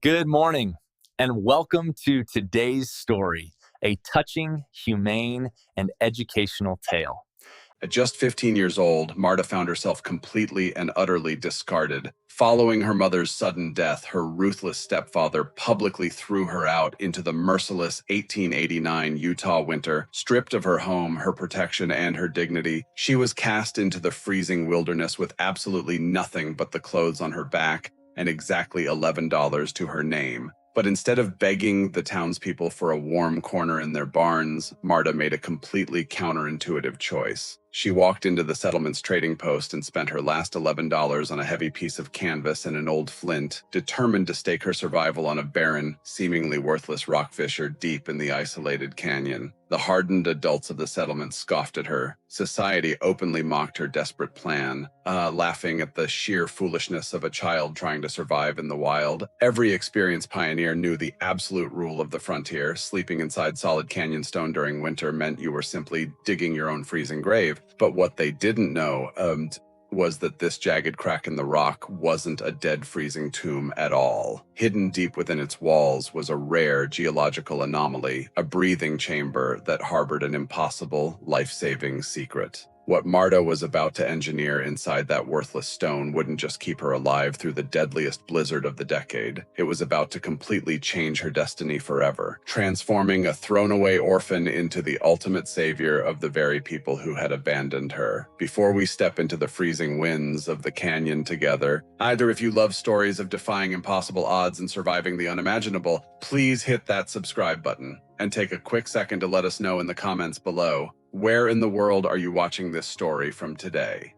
Good morning, and welcome to today's story, a touching, humane, and educational tale. At just 15 years old, Marta found herself completely and utterly discarded. Following her mother's sudden death, her ruthless stepfather publicly threw her out into the merciless 1889 Utah winter. Stripped of her home, her protection, and her dignity, she was cast into the freezing wilderness with absolutely nothing but the clothes on her back and exactly $11 to her name. But instead of begging the townspeople for a warm corner in their barns, Marta made a completely counterintuitive choice. She walked into the settlement's trading post and spent her last $11 on a heavy piece of canvas and an old flint, determined to stake her survival on a barren, seemingly worthless rock fissure deep in the isolated canyon. The hardened adults of the settlement scoffed at her. Society openly mocked her desperate plan, laughing at the sheer foolishness of a child trying to survive in the wild. Every experienced pioneer knew the absolute rule of the frontier. Sleeping inside solid canyon stone during winter meant you were simply digging your own freezing grave. But what they didn't know was that this jagged crack in the rock wasn't a dead freezing tomb at all. Hidden deep within its walls was a rare geological anomaly, a breathing chamber that harbored an impossible, life-saving secret. What Marta was about to engineer inside that worthless stone wouldn't just keep her alive through the deadliest blizzard of the decade. It was about to completely change her destiny forever, transforming a thrown-away orphan into the ultimate savior of the very people who had abandoned her. Before we step into the freezing winds of the canyon together, either if you love stories of defying impossible odds and surviving the unimaginable, please hit that subscribe button and take a quick second to let us know in the comments below. Where in the world are you watching this story from today?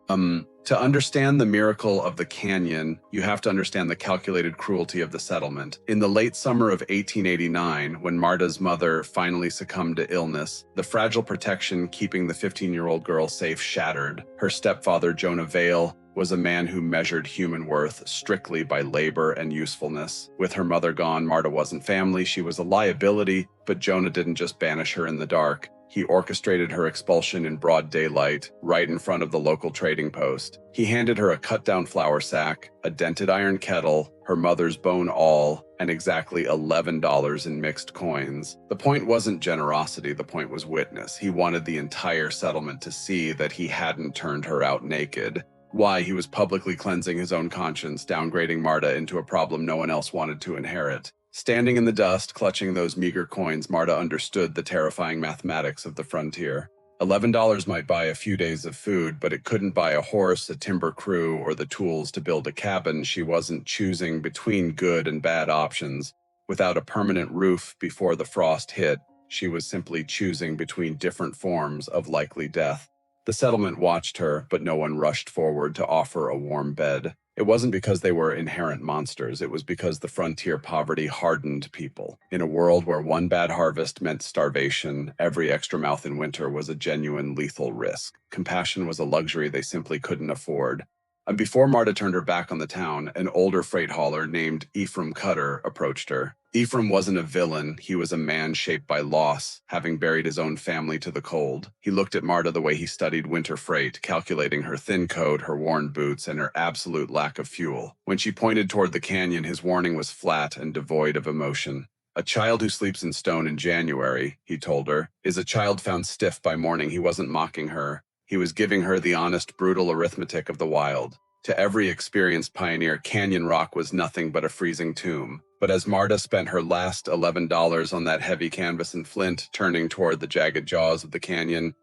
To understand the miracle of the canyon, you have to understand the calculated cruelty of the settlement. In the late summer of 1889, when Marta's mother finally succumbed to illness, the fragile protection keeping the 15-year-old girl safe shattered. Her stepfather, Jonah Vale, was a man who measured human worth strictly by labor and usefulness. With her mother gone, Marta wasn't family, she was a liability, but Jonah didn't just banish her in the dark. He orchestrated her expulsion in broad daylight, right in front of the local trading post. He handed her a cut-down flour sack, a dented iron kettle, her mother's bone awl, and exactly $11 in mixed coins. The point wasn't generosity, the point was witness. He wanted the entire settlement to see that he hadn't turned her out naked. Why, he was publicly cleansing his own conscience, downgrading Marta into a problem no one else wanted to inherit. Standing in the dust, clutching those meager coins, Marta understood the terrifying mathematics of the frontier. $11 might buy a few days of food, but it couldn't buy a horse, a timber crew, or the tools to build a cabin. She wasn't choosing between good and bad options. Without a permanent roof before the frost hit, she was simply choosing between different forms of likely death. The settlement watched her, but no one rushed forward to offer a warm bed. It wasn't because they were inherent monsters, it was because the frontier poverty hardened people. In a world where one bad harvest meant starvation, every extra mouth in winter was a genuine lethal risk. Compassion was a luxury they simply couldn't afford. And before Marta turned her back on the town, an older freight hauler named Ephraim Cutter approached her. Ephraim wasn't a villain, he was a man shaped by loss, having buried his own family to the cold. He looked at Marta the way he studied winter freight, calculating her thin coat, her worn boots, and her absolute lack of fuel. When she pointed toward the canyon, his warning was flat and devoid of emotion. "A child who sleeps in stone in January," he told her, "is a child found stiff by morning." He wasn't mocking her. He was giving her the honest, brutal arithmetic of the wild. To every experienced pioneer, Canyon Rock was nothing but a freezing tomb. But as Marta spent her last $11 on that heavy canvas and flint, turning toward the jagged jaws of the canyon,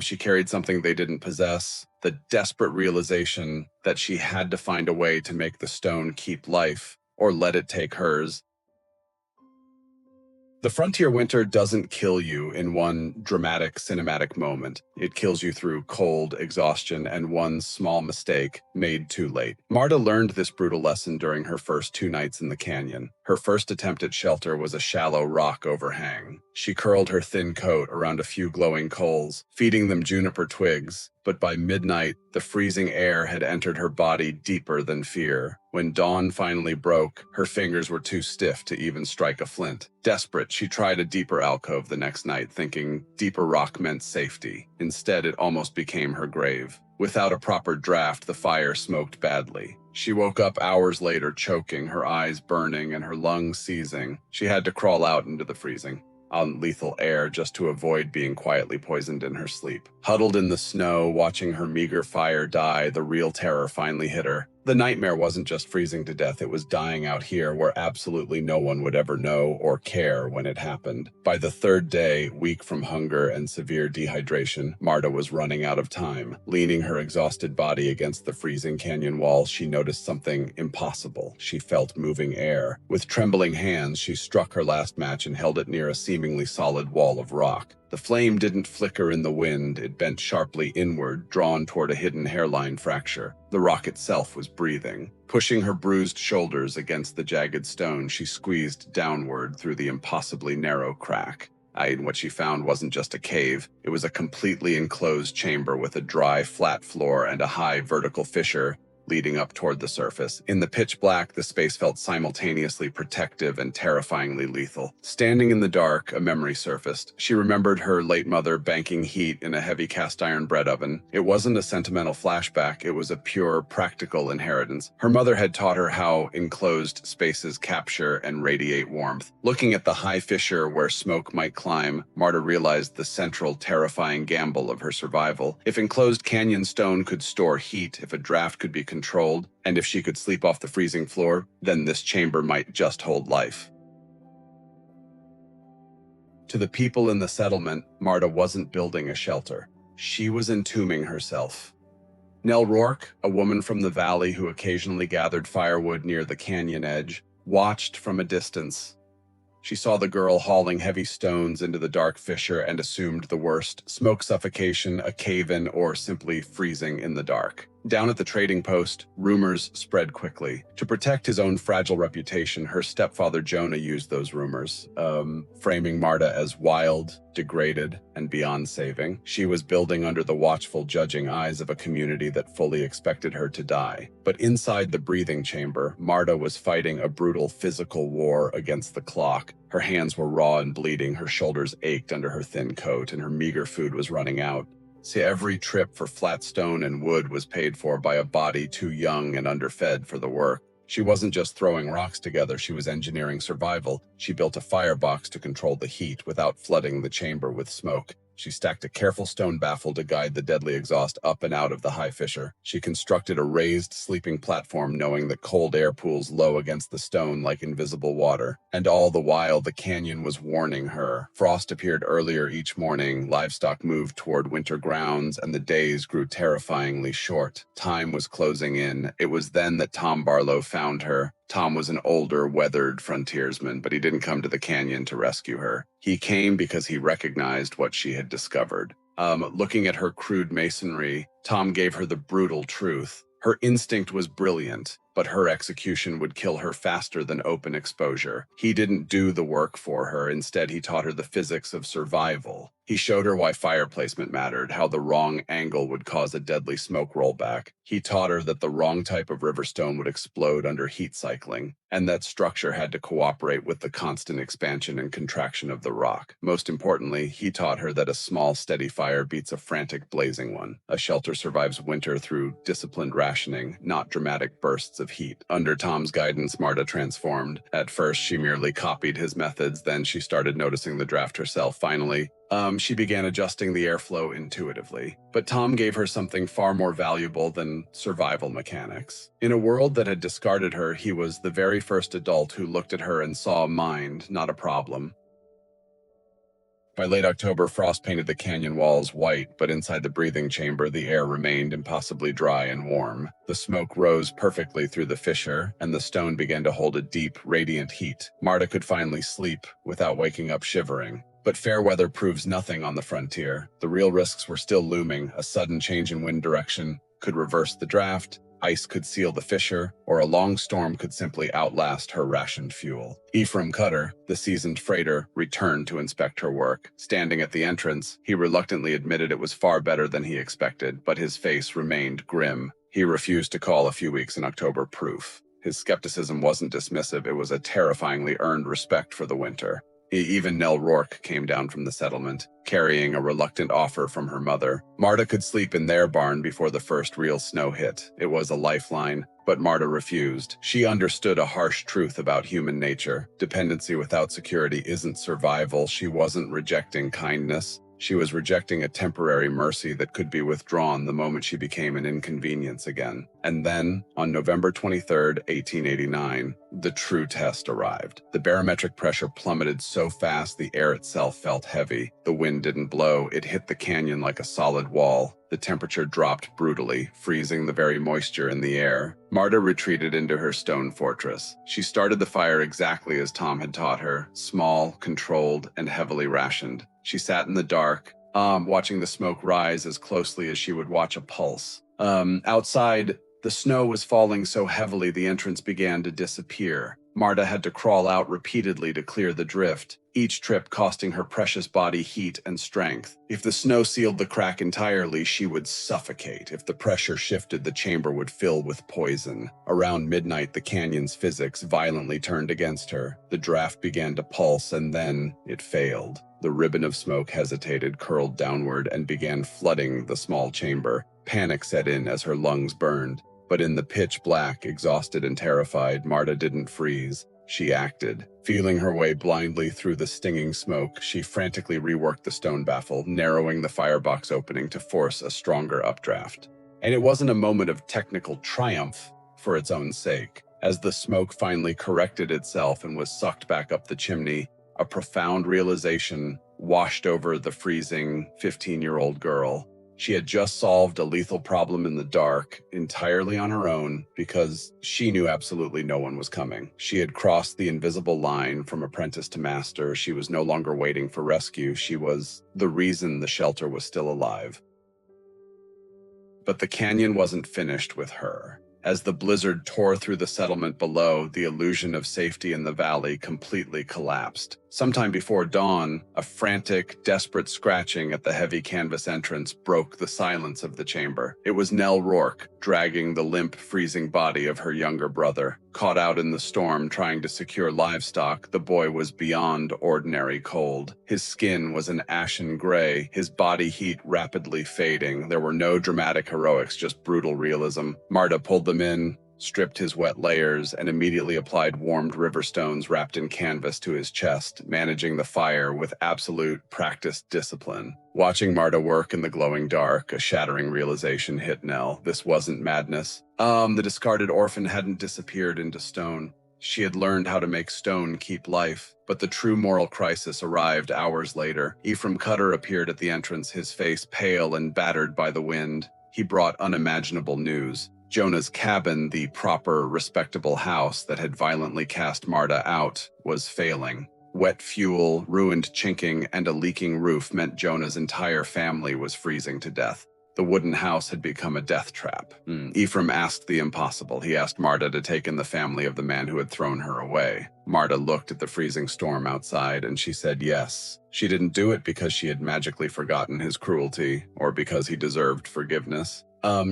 she carried something they didn't possess, the desperate realization that she had to find a way to make the stone keep life, or let it take hers. The frontier winter doesn't kill you in one dramatic cinematic moment. It kills you through cold, exhaustion, and one small mistake made too late. Marta learned this brutal lesson during her first 2 nights in the canyon. Her first attempt at shelter was a shallow rock overhang. She curled her thin coat around a few glowing coals, feeding them juniper twigs. But by midnight, the freezing air had entered her body deeper than fear. When dawn finally broke, her fingers were too stiff to even strike a flint. Desperate, she tried a deeper alcove the next night, thinking deeper rock meant safety. Instead, it almost became her grave. Without a proper draft, the fire smoked badly. She woke up hours later choking, her eyes burning and her lungs seizing. She had to crawl out into the freezing, unlethal air just to avoid being quietly poisoned in her sleep. Huddled in the snow, watching her meager fire die, the real terror finally hit her. The nightmare wasn't just freezing to death, it was dying out here where absolutely no one would ever know or care when it happened. By the third day, weak from hunger and severe dehydration, Marta was running out of time. Leaning her exhausted body against the freezing canyon wall, she noticed something impossible. She felt moving air. With trembling hands, she struck her last match and held it near a seemingly solid wall of rock. The flame didn't flicker in the wind, it bent sharply inward, drawn toward a hidden hairline fracture. The rock itself was breathing. Pushing her bruised shoulders against the jagged stone, she squeezed downward through the impossibly narrow crack. What she found wasn't just a cave, it was a completely enclosed chamber with a dry, flat floor and a high vertical fissure leading up toward the surface. In the pitch black, the space felt simultaneously protective and terrifyingly lethal. Standing in the dark, a memory surfaced. She remembered her late mother banking heat in a heavy cast iron bread oven. It wasn't a sentimental flashback, it was a pure, practical inheritance. Her mother had taught her how enclosed spaces capture and radiate warmth. Looking at the high fissure where smoke might climb, Marta realized the central, terrifying gamble of her survival. If enclosed canyon stone could store heat, if a draft could be controlled, and if she could sleep off the freezing floor, then this chamber might just hold life. To the people in the settlement, Marta wasn't building a shelter. She was entombing herself. Nell Rourke, a woman from the valley who occasionally gathered firewood near the canyon edge, watched from a distance. She saw the girl hauling heavy stones into the dark fissure and assumed the worst: smoke suffocation, a cave-in, or simply freezing in the dark. Down at the trading post, rumors spread quickly. To protect his own fragile reputation, her stepfather Jonah used those rumors, framing Marta as wild, degraded, and beyond saving. She was building under the watchful, judging eyes of a community that fully expected her to die. But inside the breathing chamber, Marta was fighting a brutal physical war against the clock. Her hands were raw and bleeding, her shoulders ached under her thin coat, and her meager food was running out. See, every trip for flat stone and wood was paid for by a body too young and underfed for the work. She wasn't just throwing rocks together, she was engineering survival. She built a firebox to control the heat without flooding the chamber with smoke. She stacked a careful stone baffle to guide the deadly exhaust up and out of the high fissure. She constructed a raised sleeping platform, knowing that cold air pools low against the stone like invisible water. And all the while, the canyon was warning her. Frost appeared earlier each morning, livestock moved toward winter grounds, and the days grew terrifyingly short. Time was closing in. It was then that Tom Barlow found her. Tom was an older, weathered frontiersman, but he didn't come to the canyon to rescue her. He came because he recognized what she had discovered. Looking at her crude masonry, Tom gave her the brutal truth. Her instinct was brilliant, but her execution would kill her faster than open exposure. He didn't do the work for her. Instead, he taught her the physics of survival. He showed her why fire placement mattered, how the wrong angle would cause a deadly smoke rollback. He taught her that the wrong type of river stone would explode under heat cycling, and that structure had to cooperate with the constant expansion and contraction of the rock. Most importantly, he taught her that a small, steady fire beats a frantic, blazing one. A shelter survives winter through disciplined rationing, not dramatic bursts of heat. Under Tom's guidance, Marta transformed. At first, she merely copied his methods, then she started noticing the draft herself. Finally, she began adjusting the airflow intuitively. But Tom gave her something far more valuable than survival mechanics. In a world that had discarded her, he was the very first adult who looked at her and saw a mind, not a problem. By late October, frost painted the canyon walls white, but inside the breathing chamber, the air remained impossibly dry and warm. The smoke rose perfectly through the fissure, and the stone began to hold a deep, radiant heat. Marta could finally sleep without waking up shivering. But fair weather proves nothing on the frontier. The real risks were still looming. A sudden change in wind direction could reverse the draft, ice could seal the fissure, or a long storm could simply outlast her rationed fuel. Ephraim Cutter, the seasoned freighter, returned to inspect her work. Standing at the entrance, he reluctantly admitted it was far better than he expected, but his face remained grim. He refused to call a few weeks in October proof. His skepticism wasn't dismissive, it was a terrifyingly earned respect for the winter. Even Nell Rourke came down from the settlement, carrying a reluctant offer from her mother. Marta could sleep in their barn before the first real snow hit. It was a lifeline, but Marta refused. She understood a harsh truth about human nature. Dependency without security isn't survival. She wasn't rejecting kindness. She was rejecting a temporary mercy that could be withdrawn the moment she became an inconvenience again. And then, on November 23rd, 1889, the true test arrived. The barometric pressure plummeted so fast the air itself felt heavy. The wind didn't blow, it hit the canyon like a solid wall. The temperature dropped brutally, freezing the very moisture in the air. Marta retreated into her stone fortress. She started the fire exactly as Tom had taught her, small, controlled, and heavily rationed. She sat in the dark, watching the smoke rise as closely as she would watch a pulse. Outside, the snow was falling so heavily the entrance began to disappear. Marta had to crawl out repeatedly to clear the drift, each trip costing her precious body heat and strength. If the snow sealed the crack entirely, she would suffocate. If the pressure shifted, the chamber would fill with poison. Around midnight, the canyon's physics violently turned against her. The draft began to pulse, and then it failed. The ribbon of smoke hesitated, curled downward, and began flooding the small chamber. Panic set in as her lungs burned. But in the pitch black, exhausted and terrified, Marta didn't freeze. She acted. Feeling her way blindly through the stinging smoke, she frantically reworked the stone baffle, narrowing the firebox opening to force a stronger updraft. And it wasn't a moment of technical triumph for its own sake. As the smoke finally corrected itself and was sucked back up the chimney, a profound realization washed over the freezing 15-year-old girl. She had just solved a lethal problem in the dark, entirely on her own, because she knew absolutely no one was coming. She had crossed the invisible line from apprentice to master. She was no longer waiting for rescue. She was the reason the shelter was still alive. But the canyon wasn't finished with her. As the blizzard tore through the settlement below, the illusion of safety in the valley completely collapsed. Sometime before dawn, a frantic, desperate scratching at the heavy canvas entrance broke the silence of the chamber. It was Nell Rourke, dragging the limp, freezing body of her younger brother. Caught out in the storm trying to secure livestock, the boy was beyond ordinary cold. His skin was an ashen gray, his body heat rapidly fading. There were no dramatic heroics, just brutal realism. Marta pulled them in, stripped his wet layers, and immediately applied warmed river stones wrapped in canvas to his chest, managing the fire with absolute practiced discipline. Watching Marta work in the glowing dark, a shattering realization hit Nell. This wasn't madness. The discarded orphan hadn't disappeared into stone. She had learned how to make stone keep life. But the true moral crisis arrived hours later. Ephraim Cutter appeared at the entrance, his face pale and battered by the wind. He brought unimaginable news. Jonah's cabin, the proper, respectable house that had violently cast Marta out, was failing. Wet fuel, ruined chinking, and a leaking roof meant Jonah's entire family was freezing to death. The wooden house had become a death trap. Ephraim asked the impossible. He asked Marta to take in the family of the man who had thrown her away. Marta looked at the freezing storm outside, and she said yes. She didn't do it because she had magically forgotten his cruelty, or because he deserved forgiveness.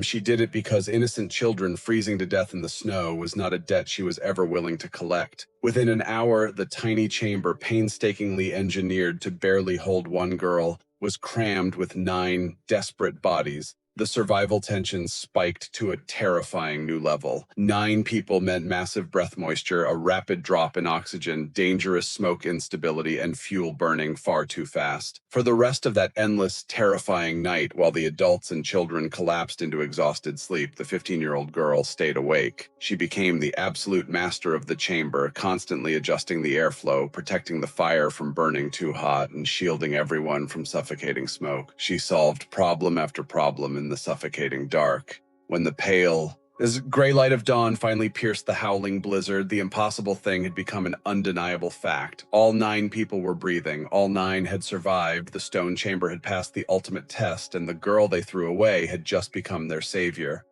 She did it because innocent children freezing to death in the snow was not a debt she was ever willing to collect. Within an hour, the tiny chamber, painstakingly engineered to barely hold one girl, was crammed with 9 desperate bodies. The survival tension spiked to a terrifying new level. 9 people meant massive breath moisture, a rapid drop in oxygen, dangerous smoke instability, and fuel burning far too fast. For the rest of that endless, terrifying night, while the adults and children collapsed into exhausted sleep, the 15-year-old girl stayed awake. She became the absolute master of the chamber, constantly adjusting the airflow, protecting the fire from burning too hot, and shielding everyone from suffocating smoke. She solved problem after problem in the suffocating dark. When the pale, as gray light of dawn finally pierced the howling blizzard, the impossible thing had become an undeniable fact. All 9 people were breathing. All 9 had survived. The stone chamber had passed the ultimate test, and the girl they threw away had just become their savior.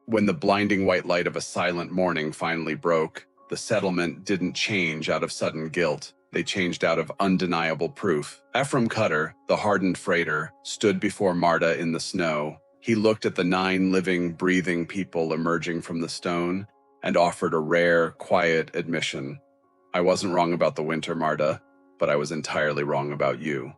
When the blinding white light of a silent morning finally broke, the settlement didn't change out of sudden guilt. They changed out of undeniable proof. Ephraim Cutter, the hardened freighter, stood before Marta in the snow. He looked at the 9 living, breathing people emerging from the stone and offered a rare, quiet admission. I wasn't wrong about the winter, Marta, but I was entirely wrong about you.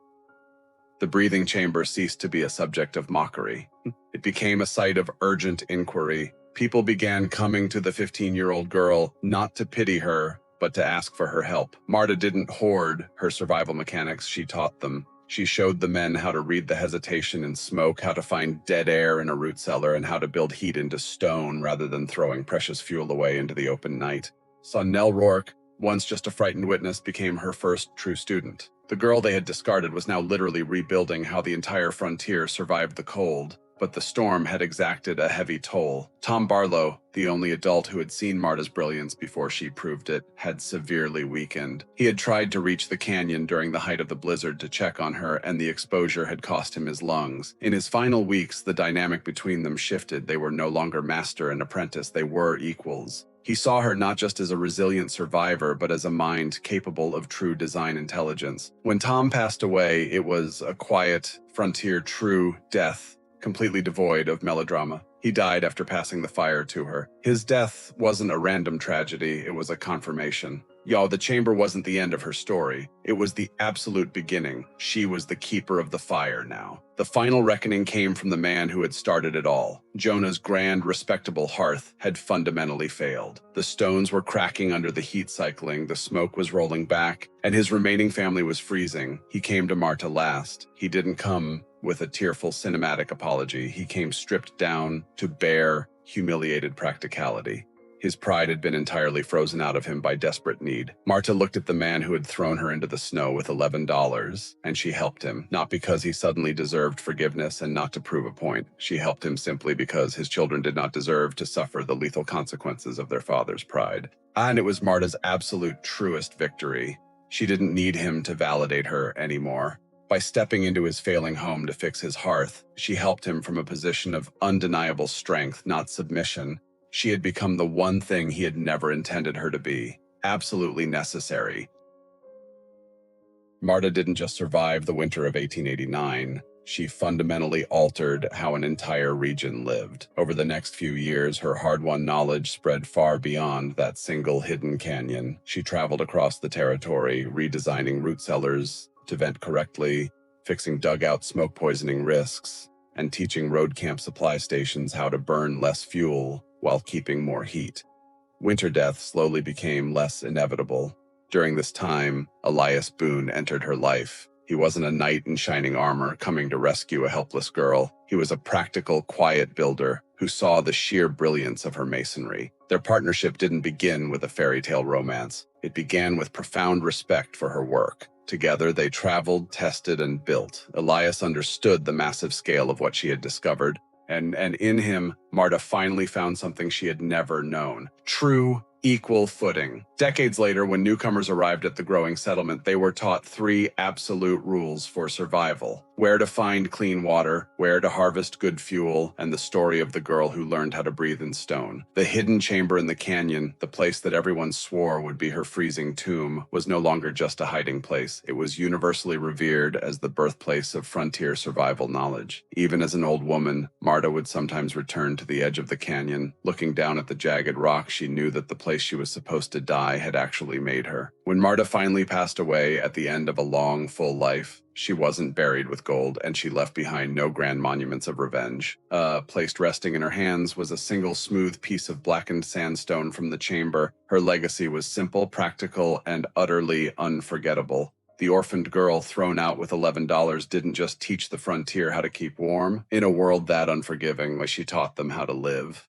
The breathing chamber ceased to be a subject of mockery. It became a site of urgent inquiry. People began coming to the 15-year-old girl, not to pity her, but to ask for her help. Marta didn't hoard her survival mechanics, she taught them. She showed the men how to read the hesitation in smoke, how to find dead air in a root cellar, and how to build heat into stone rather than throwing precious fuel away into the open night. Son Nell Rourke, once just a frightened witness, became her first true student. The girl they had discarded was now literally rebuilding how the entire frontier survived the cold, but the storm had exacted a heavy toll. Tom Barlow, the only adult who had seen Marta's brilliance before she proved it, had severely weakened. He had tried to reach the canyon during the height of the blizzard to check on her, and the exposure had cost him his lungs. In his final weeks, the dynamic between them shifted. They were no longer master and apprentice, they were equals. He saw her not just as a resilient survivor, but as a mind capable of true design intelligence. When Tom passed away, it was a quiet, frontier, true death, completely devoid of melodrama. He died after passing the fire to her. His death wasn't a random tragedy, it was a confirmation. Y'all, the chamber wasn't the end of her story. It was the absolute beginning. She was the keeper of the fire now. The final reckoning came from the man who had started it all. Jonah's grand, respectable hearth had fundamentally failed. The stones were cracking under the heat cycling, the smoke was rolling back, and his remaining family was freezing. He came to Marta last. He didn't come with a tearful cinematic apology. He came stripped down to bare, humiliated practicality. His pride had been entirely frozen out of him by desperate need. Marta looked at the man who had thrown her into the snow with $11, and she helped him, not because he suddenly deserved forgiveness and not to prove a point. She helped him simply because his children did not deserve to suffer the lethal consequences of their father's pride. And it was Marta's absolute truest victory. She didn't need him to validate her anymore. By stepping into his failing home to fix his hearth, she helped him from a position of undeniable strength, not submission. She had become the one thing he had never intended her to be, absolutely necessary. Marta didn't just survive the winter of 1889, she fundamentally altered how an entire region lived. Over the next few years, her hard-won knowledge spread far beyond that single hidden canyon. She traveled across the territory, redesigning root cellars to vent correctly, fixing dugout smoke poisoning risks, and teaching road camp supply stations how to burn less fuel while keeping more heat. Winter death slowly became less inevitable. During this time, Elias Boone entered her life. He wasn't a knight in shining armor coming to rescue a helpless girl. He was a practical, quiet builder who saw the sheer brilliance of her masonry. Their partnership didn't begin with a fairy tale romance. It began with profound respect for her work. Together, they traveled, tested, and built. Elias understood the massive scale of what she had discovered, and in him, Marta finally found something she had never known: true, equal footing. Decades later, when newcomers arrived at the growing settlement, they were taught 3 absolute rules for survival: where to find clean water, where to harvest good fuel, and the story of the girl who learned how to breathe in stone. The hidden chamber in the canyon, the place that everyone swore would be her freezing tomb, was no longer just a hiding place. It was universally revered as the birthplace of frontier survival knowledge. Even as an old woman, Marta would sometimes return to the edge of the canyon. Looking down at the jagged rock, she knew that the place she was supposed to die had actually made her. When Marta finally passed away at the end of a long, full life, she wasn't buried with gold, and she left behind no grand monuments of revenge. Placed resting in her hands was a single smooth piece of blackened sandstone from the chamber. Her legacy was simple, practical, and utterly unforgettable. The orphaned girl thrown out with $11 didn't just teach the frontier how to keep warm. In a world that unforgiving, she taught them how to live.